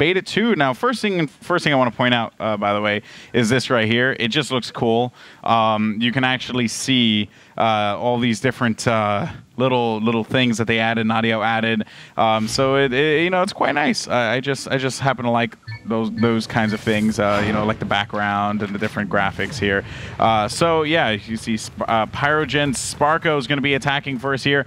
Beta 2. Now, first thing I want to point out, by the way, is this right here. It just looks cool. You can actually see all these different little things that they added, Nadio added. So it's quite nice. I just happen to like those kinds of things. Like the background and the different graphics here. So yeah, you see Pyrogen Sparko is going to be attacking first here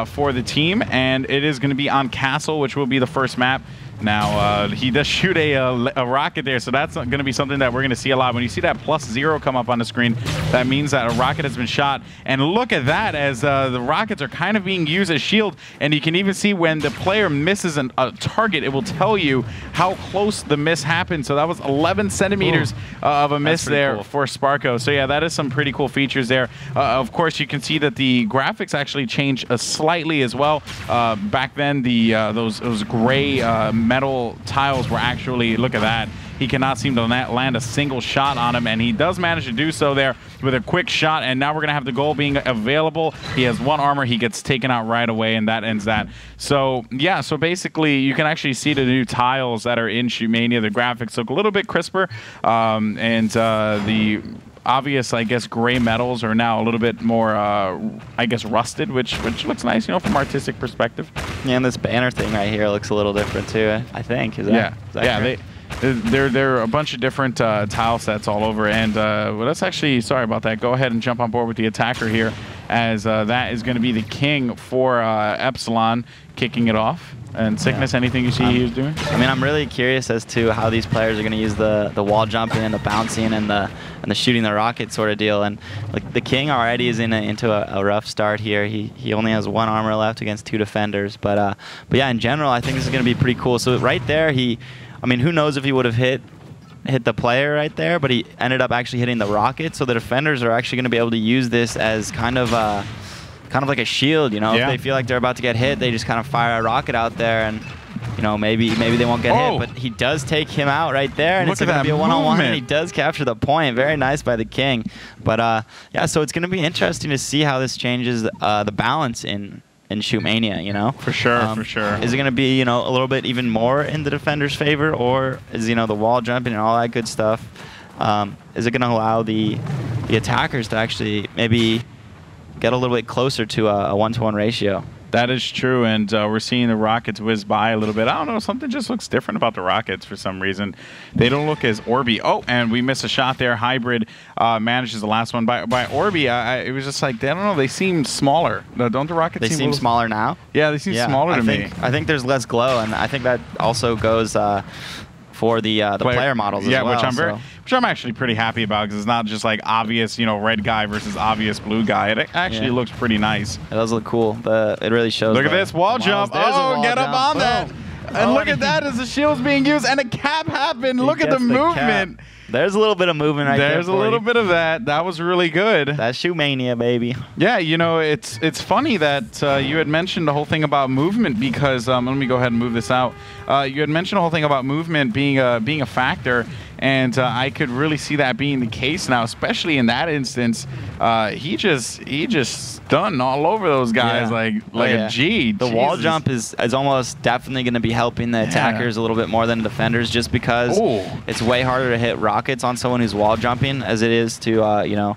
for the team, and it is going to be on Castle, which will be the first map. Now, he does shoot a rocket there, so that's going to be something that we're going to see a lot. When you see that +0 come up on the screen, that means that a rocket has been shot. And look at that, as the rockets are kind of being used as shield, and you can even see when the player misses a target, it will tell you how close the miss happened. So that was 11 centimeters of a miss there cool. for Sparko. So yeah, that is some pretty cool features there. Of course, you can see that the graphics actually changed slightly as well. Back then, those gray metal tiles were actually, look at that. He cannot seem to land a single shot on him, and he does manage to do so there with a quick shot, and now we're going to have the goal being available. He has 1 armor. He gets taken out right away, and that ends that. So, yeah, so basically you can actually see the new tiles that are in Shootmania. The graphics look a little bit crisper, and the obvious, I guess, gray metals are now a little bit more, I guess, rusted, which looks nice, from artistic perspective. Yeah, and this banner thing right here looks a little different too, I think. Is that correct? There are a bunch of different tile sets all over, and well, let's actually, sorry about that, go ahead and jump on board with the attacker here, as that is going to be the king for Epsilon, kicking it off. And Sickness, anything you see he's doing? I mean, I'm really curious as to how these players are going to use the wall jumping and the bouncing and the shooting the rocket sort of deal. And like the King already is into a rough start here. He only has 1 armor left against 2 defenders. But yeah, in general, I think this is going to be pretty cool. So right there, I mean, who knows if he would have hit the player right there, but he ended up actually hitting the rocket. So the defenders are actually going to be able to use this as kind of like a shield, If they feel like they're about to get hit, they just kind of fire a rocket out there, and maybe they won't get hit. But he does take him out right there, and it's going to be a one-on-one, and he does capture the point. Very nice by the King. But yeah, so it's going to be interesting to see how this changes the balance in Shootmania, For sure, for sure. Is it going to be, a little bit even more in the defender's favor, or is, the wall jumping and all that good stuff, is it going to allow the attackers to actually maybe get a little bit closer to a 1-to-1 ratio? That is true, and we're seeing the rockets whiz by a little bit. I don't know, something just looks different about the rockets for some reason. They don't look as Orby. Oh, and we miss a shot there. Hybrid manages the last one by Orby. It was just like, I don't know, they seem smaller. Don't the rockets seem smaller now? Yeah, they seem smaller to me. I think there's less glow, and I think that also goes for the player models as well. Which I'm actually pretty happy about, because it's not just like obvious, red guy versus obvious blue guy. It actually looks pretty nice. It does look cool. It really shows. Look at this wall jump. Oh, get up on that. And look at that as the shield's being used, and a cap happened. Look at the movement. There's a little bit of movement right there. There's a little bit of that. That was really good. That's Shootmania, baby. Yeah, it's funny that you had mentioned the whole thing about movement, because let me go ahead and move this out. You had mentioned the whole thing about movement being a factor, and I could really see that being the case now, especially in that instance. He just stunned all over those guys like a G. The wall jump is almost definitely going to be helping the attackers a little bit more than the defenders, just because it's way harder to hit rockets on someone who's wall jumping as it is to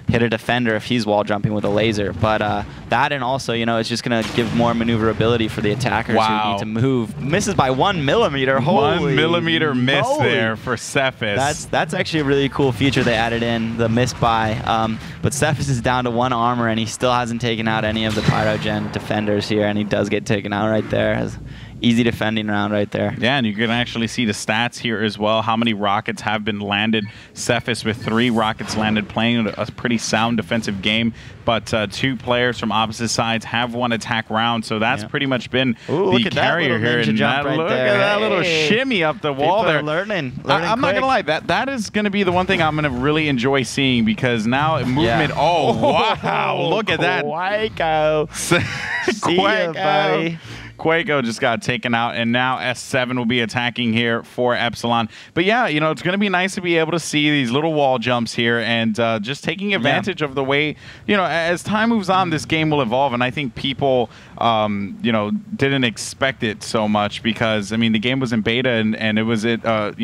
hit a defender if he's wall jumping with a laser. But that, and also, it's just going to give more maneuverability for the attackers who need to move. Misses by 1 millimeter. Holy 1 millimeter miss there for Cephas. That's actually a really cool feature they added in, the miss by. But Cephas is down to 1 armor, and he still hasn't taken out any of the Pyrogen defenders here, and he does get taken out right there. Easy defending round right there. Yeah, and you can actually see the stats here as well, how many rockets have been landed. Cephas with 3 rockets landed, playing a pretty sound defensive game, but 2 players from opposite sides have 1 attack round, so that's pretty much been the carrier here. And look at that little shimmy up the wall there. Learning I'm not going to lie, that is going to be the one thing I'm going to really enjoy seeing, because now movement, oh, wow, look at that. Quaco. See ya, buddy. Quaco just got taken out, and now S7 will be attacking here for Epsilon. But yeah, you know, it's going to be nice to be able to see these little wall jumps here and just taking advantage of the way, you know, as time moves on, this game will evolve. And I think people, you know, didn't expect it so much because, I mean, the game was in beta and it was you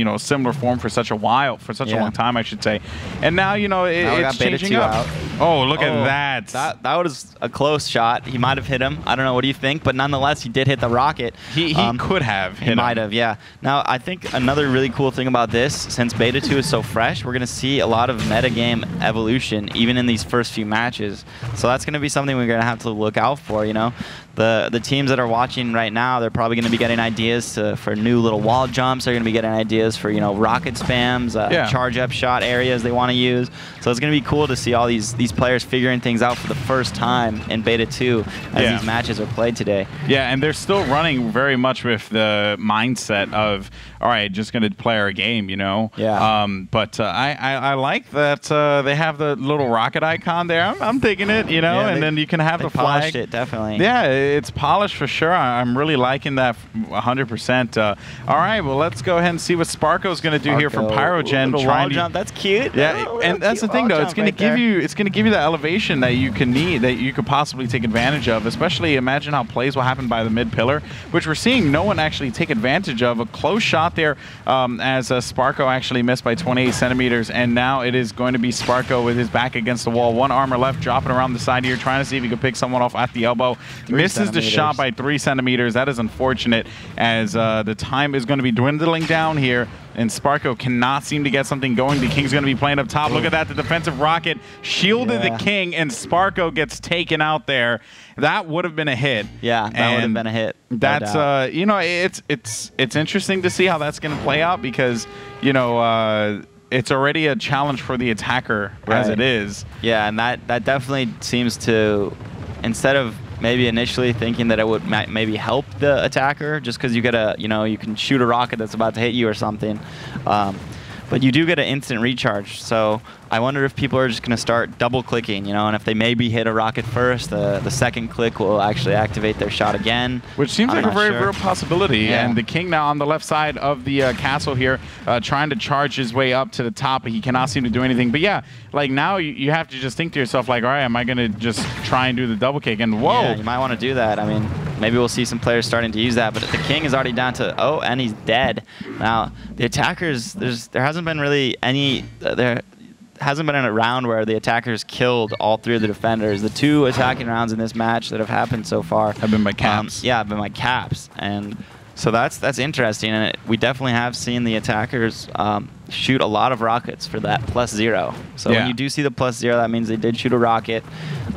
know, similar form for such a while, for such a long time, I should say. And now, you know, it's changing up. Oh, look at that. That was a close shot. He might have hit him. I don't know. What do you think? But nonetheless, he did hit the rocket. He could have hit him. He might have, yeah. Now, I think another really cool thing about this, since Beta 2 is so fresh, we're going to see a lot of metagame evolution, even in these first few matches. So that's going to be something we're going to have to look out for, you know. The teams that are watching right now, they're probably going to be getting ideas for new little wall jumps. They're going to be getting ideas for, you know, rocket spams, charge up shot areas they want to use. So it's going to be cool to see all these players figuring things out for the first time in Beta 2 as these matches are played today. Yeah, and they're still running very much with the mindset of, all right, just going to play our game, you know? Yeah. But I like that they have the little rocket icon there. I'm digging it, you know, and then you can have the flag. Polished it, definitely. Yeah, it's polished for sure. I'm really liking that 100%. All right, well, let's go ahead and see what Sparko's going to do here from Pyrogen. Wall jump, that's cute. Yeah, and that's the thing, though. It's going to give you the elevation that you can need, that you could possibly take advantage of. Especially, imagine how plays will happen by the mid pillar, which we're seeing no one actually take advantage of. A close shot there, as Sparko actually missed by 28 centimeters, and now it is going to be Sparko with his back against the wall. One armor left, dropping around the side here, trying to see if he could pick someone off at the elbow. Misses the shot by 3 centimeters. That is unfortunate, as the time is going to be dwindling down here, and Sparko cannot seem to get something going. The King's going to be playing up top. Look at that. The defensive rocket shielded the King, and Sparko gets taken out there. That would have been a hit. Yeah, that would have been a hit. That's, you know, it's interesting to see how that's going to play out because, you know, it's already a challenge for the attacker as it is. Yeah, and that definitely seems to, instead of maybe initially thinking that it would maybe help the attacker just because you get a, you know, you can shoot a rocket that's about to hit you or something. But you do get an instant recharge. So I wonder if people are just going to start double clicking, you know, and if they maybe hit a rocket first, the second click will actually activate their shot again. Which seems like a very real possibility. Yeah. And the King now on the left side of the castle here, trying to charge his way up to the top, but he cannot seem to do anything. But yeah, like now you have to just think to yourself, like, all right, am I going to just try and do the double kick? And whoa. Yeah, you might want to do that. I mean, maybe we'll see some players starting to use that, but the King is already down to, oh, and he's dead. Now, the attackers, there hasn't been really any, there hasn't been a round where the attackers killed all 3 of the defenders. The 2 attacking rounds in this match that have happened so far have been by caps. Yeah, have been by caps. And so that's interesting, and we definitely have seen the attackers shoot a lot of rockets for that +0. So when you do see the +0, that means they did shoot a rocket.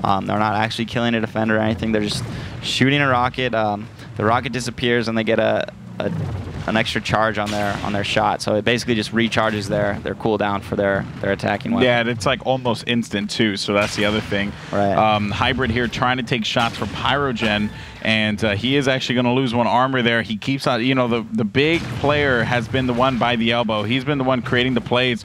They're not actually killing a defender or anything. They're just shooting a rocket. The rocket disappears, and they get an extra charge on their shot. So it basically just recharges their cooldown for their attacking weapon. Yeah, and it's like almost instant too, so that's the other thing. Right. Hybrid here trying to take shots for Pyrogen, and he is actually going to lose 1 armor there. He keeps on, you know, the big player has been the one by the elbow. He's been the one creating the plays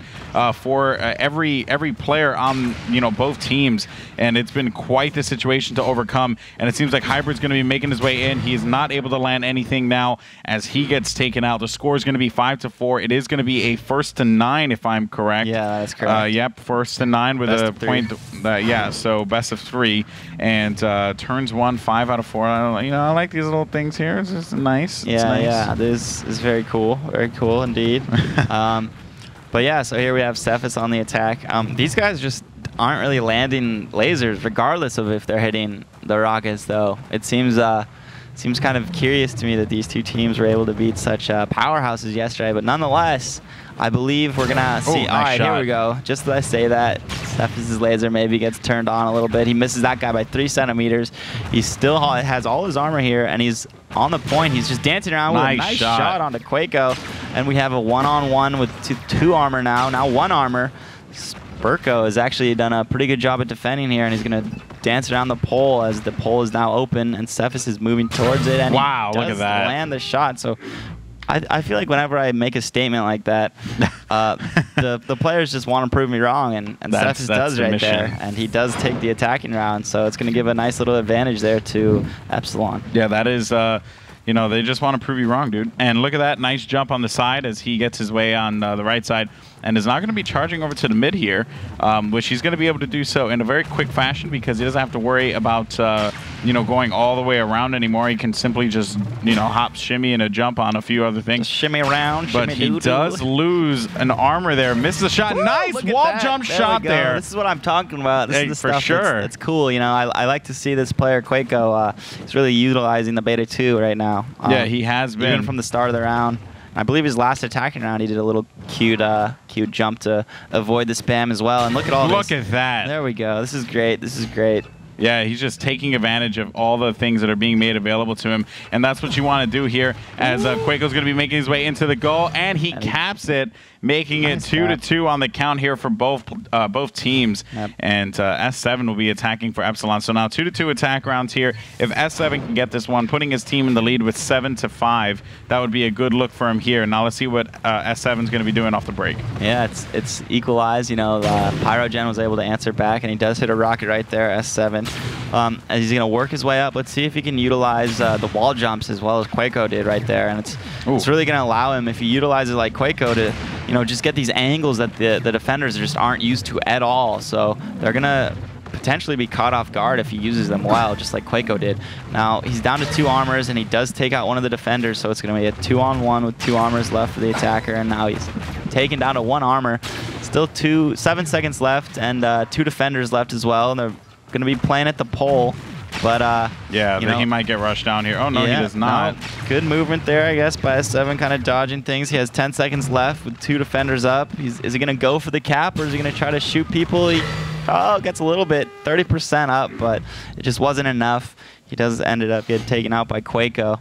for every player on, you know, both teams, and it's been quite the situation to overcome. And it seems like Hybrid's going to be making his way in. He is not able to land anything now as he gets taken out. The score is going to be 5-4. It is going to be a 1st to 9, if I'm correct. Yeah, that's correct. Yep, 1st to 9 with best a point. Yeah, so best of 3, and turns 1, 5 out of 4. You know, I like these little things here. It's just nice. Yeah, it's nice. Yeah, this is very cool. Very cool indeed. But yeah, so here we have Cephas on the attack. These guys just aren't really landing lasers, regardless of if they're hitting the rockets, though. It seems kind of curious to me that these 2 teams were able to beat such powerhouses yesterday. But nonetheless, I believe we're going to see. Nice all right, shot. Here we go. Just as I say that, Cephas' laser maybe gets turned on a little bit. He misses that guy by 3 centimeters. He still has all his armor here, and he's on the point. He's just dancing around with a nice shot onto Quaco. And we have a 1-on-1 with 2 armor now. Now 1 armor. Sparko has actually done a pretty good job at defending here, and he's going to dance around the pole as the pole is now open, and Cephas is moving towards it, and wow, he look does at that. land the shot. So I feel like whenever I make a statement like that, the players just want to prove me wrong, and Cephas does right there, and he does take the attacking round, so it's going to give a nice little advantage there to Epsilon. Yeah, that is you know, they just want to prove you wrong, dude. And look at that nice jump on the side as he gets his way on the right side and is not going to be charging over to the mid here, which he's going to be able to do so in a very quick fashion because he doesn't have to worry about, you know, going all the way around anymore. He can simply just, you know, hop, shimmy, and a jump on a few other things. Just shimmy around, but he does lose an armor there. Misses a shot. Woo, nice wall jump shot there. This is what I'm talking about. This is the for stuff sure. That's cool. You know, I like to see this player, Quaco. He's really utilizing the beta 2 right now. Yeah, he has been. Even from the start of the round. I believe his last attacking round, he did a little cute jump to avoid the spam as well. And look at all this. Look at that. There we go. This is great. This is great. Yeah, he's just taking advantage of all the things that are being made available to him. And that's what you want to do here as Quaco's going to be making his way into the goal. And he caps it, making it 2-2 on the count here for both teams. Yep. And S7 will be attacking for Epsilon. So now 2-2 attack rounds here. If S7 can get this one, putting his team in the lead with 7-5, that would be a good look for him here. Now let's see what S7 is going to be doing off the break. Yeah, it's equalized. You know, Pyrogen was able to answer back, and he does hit a rocket right there, S7. As he's going to work his way up. Let's see if he can utilize the wall jumps as well as Quaco did right there. And it's really going to allow him, if he utilizes like Quaco, to, you know, just get these angles that the defenders just aren't used to at all. So they're going to potentially be caught off guard if he uses them well, just like Quaco did. Now, he's down to 2 armors, and he does take out one of the defenders, so it's going to be a 2-on-1 with 2 armors left for the attacker, and now he's taken down to 1 armor. Still 7 seconds left, and 2 defenders left as well, and they're going to be playing at the pole. But yeah, you know, he might get rushed down here. Oh no, yeah, he does not. No. Good movement there, I guess, by S7, kind of dodging things. He has 10 seconds left with 2 defenders up. Is he going to go for the cap, or is he going to try to shoot people? He gets a little bit, 30% up, but it just wasn't enough. He does ended up getting taken out by Quaco.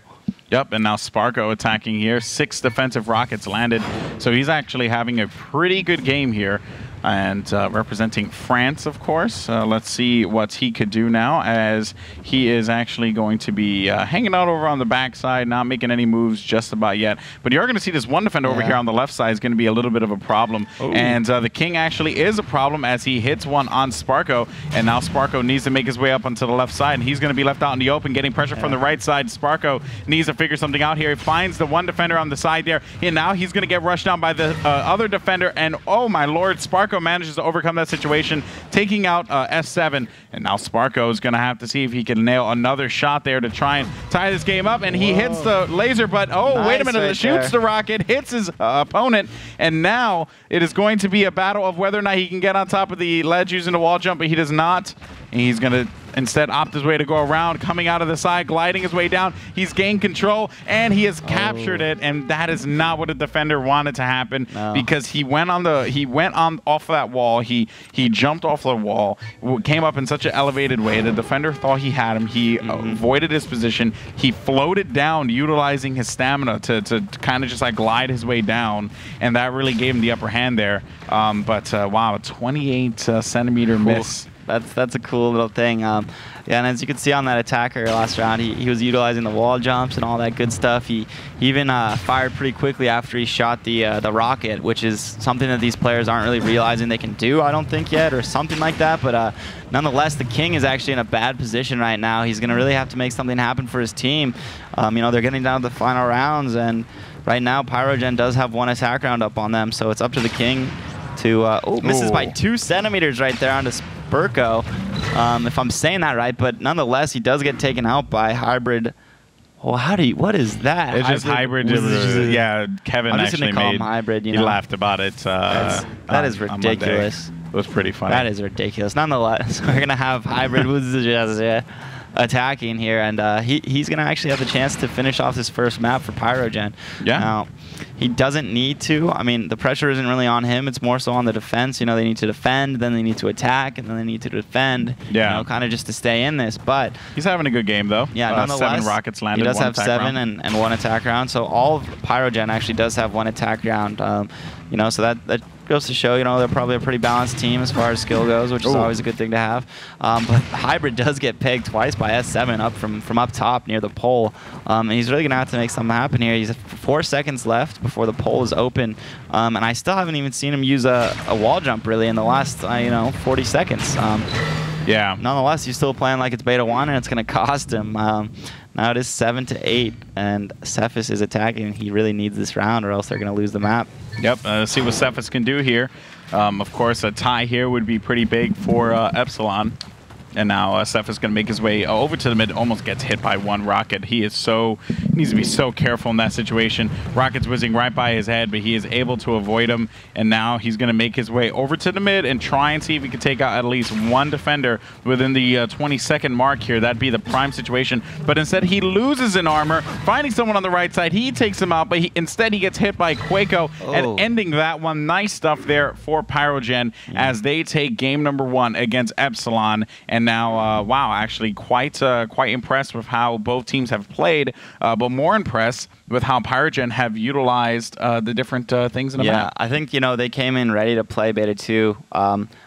Yep, and now Sparko attacking here. 6 defensive rockets landed, so he's actually having a pretty good game here. And representing France, of course. Let's see what he could do now, as he is actually going to be hanging out over on the backside, not making any moves just about yet. But you're going to see this one defender over here on the left side is going to be a little bit of a problem. Ooh. And the King actually is a problem, as he hits one on Sparko. And now Sparko needs to make his way up onto the left side, and he's going to be left out in the open, getting pressure from the right side. Sparko needs to figure something out here. He finds the one defender on the side there, and now he's going to get rushed down by the other defender. And oh my lord, Sparko manages to overcome that situation, taking out S7. And now Sparko is going to have to see if he can nail another shot there to try and tie this game up. And he hits the laser, but nice, wait a minute, it shoots the rocket, hits his opponent. And now it is going to be a battle of whether or not he can get on top of the ledge using the wall jump, but he does not. And he's going to instead opt his way to go around, coming out of the side, gliding his way down. He's gained control, and he has captured it, and that is not what a defender wanted to happen, because he went on off that wall. He jumped off the wall, came up in such an elevated way. The defender thought he had him. He avoided his position. He floated down, utilizing his stamina to kind of just like glide his way down, and that really gave him the upper hand there. But wow, a 28 centimeter miss. That's a cool little thing. Yeah, and as you can see on that attacker last round, he was utilizing the wall jumps and all that good stuff. He even fired pretty quickly after he shot the rocket, which is something that these players aren't really realizing they can do, I don't think, yet, or something like that. But nonetheless, the King is actually in a bad position right now. He's going to really have to make something happen for his team. You know, they're getting down to the final rounds, and right now Pyrogen does have 1 attack round up on them, so it's up to the King to misses by 2 centimeters right there onto Sparko, if I'm saying that right, but nonetheless, he does get taken out by Hybrid. Well, what is that? It's just Hybrid. Yeah, Kevin actually call him Hybrid. You he know? Laughed about it. That is ridiculous. It was pretty funny. That is ridiculous. Nonetheless, we're going to have Hybrid attacking here, and he's going to actually have the chance to finish off this first map for Pyrogen. Yeah. Now, he doesn't need to. I mean, the pressure isn't really on him. It's more so on the defense. You know, they need to defend, then they need to attack, and then they need to defend. Yeah. You know, kind of just to stay in this. But he's having a good game, though. Yeah, nonetheless, 7 rockets landed. He does have 7 round. and 1 attack round. So all of Pyrogen actually does have 1 attack round. You know, so that goes to show, you know, they're probably a pretty balanced team as far as skill goes, which is always a good thing to have. But Hybrid does get pegged twice by S7 up from up top near the pole. And he's really going to have to make something happen here. He's 4 seconds left before the pole is open. And I still haven't even seen him use a wall jump, really, in the last, 40 seconds. Yeah. Nonetheless, he's still playing like it's beta 1, and it's going to cost him. Now it is 7-8, and Cephas is attacking. He really needs this round, or else they're going to lose the map. Yep, let's see what Cephas can do here. Of course, a tie here would be pretty big for Epsilon. And now Cephas is going to make his way over to the mid, almost gets hit by one rocket. He needs to be so careful in that situation. Rocket's whizzing right by his head, but he is able to avoid him. And now he's going to make his way over to the mid and try and see if he can take out at least one defender within the 20-second mark here. That'd be the prime situation. But instead, he loses an armor, finding someone on the right side. He takes him out, but instead he gets hit by Quaco and ending that one. Nice stuff there for Pyrogen as they take game number 1 against Epsilon. And now, wow, actually quite impressed with how both teams have played, but more impressed with how Pyrogen have utilized the different things in the map. I think, they came in ready to play Beta 2,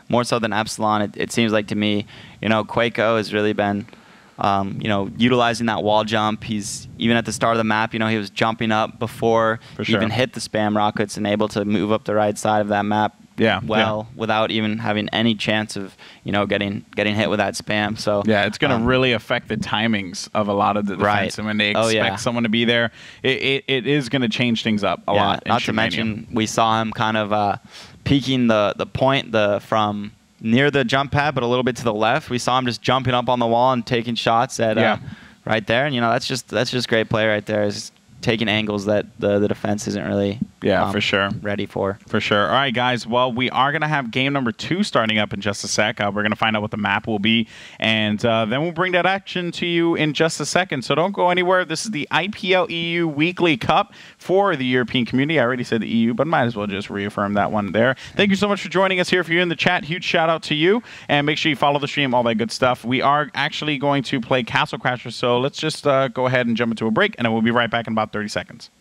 more so than Epsilon. It seems like to me, Quaco has really been, utilizing that wall jump. He's, even at the start of the map, he was jumping up before he even hit the spam rockets and able to move up the right side of that map. Without even having any chance of getting hit with that spam. So it's going to really affect the timings of a lot of the defense, and when they expect someone to be there, it is going to change things up a lot. Not to mention, we saw him kind of peeking the point from near the jump pad, but a little bit to the left. We saw him just jumping up on the wall and taking shots at right there, and that's just great play right there. Is taking angles that the defense isn't really for sure ready for. For sure. All right, guys. Well, we are going to have game number 2 starting up in just a sec. We're going to find out what the map will be, and then we'll bring that action to you in just a second. So don't go anywhere. This is the IPL EU Weekly Cup for the European community. I already said the EU, but might as well just reaffirm that one there. Thank you so much for joining us here. If you're in the chat, huge shout out to you, and make sure you follow the stream, all that good stuff. We are actually going to play Castle Crashers, so let's just go ahead and jump into a break, and then we'll be right back in about 30 seconds.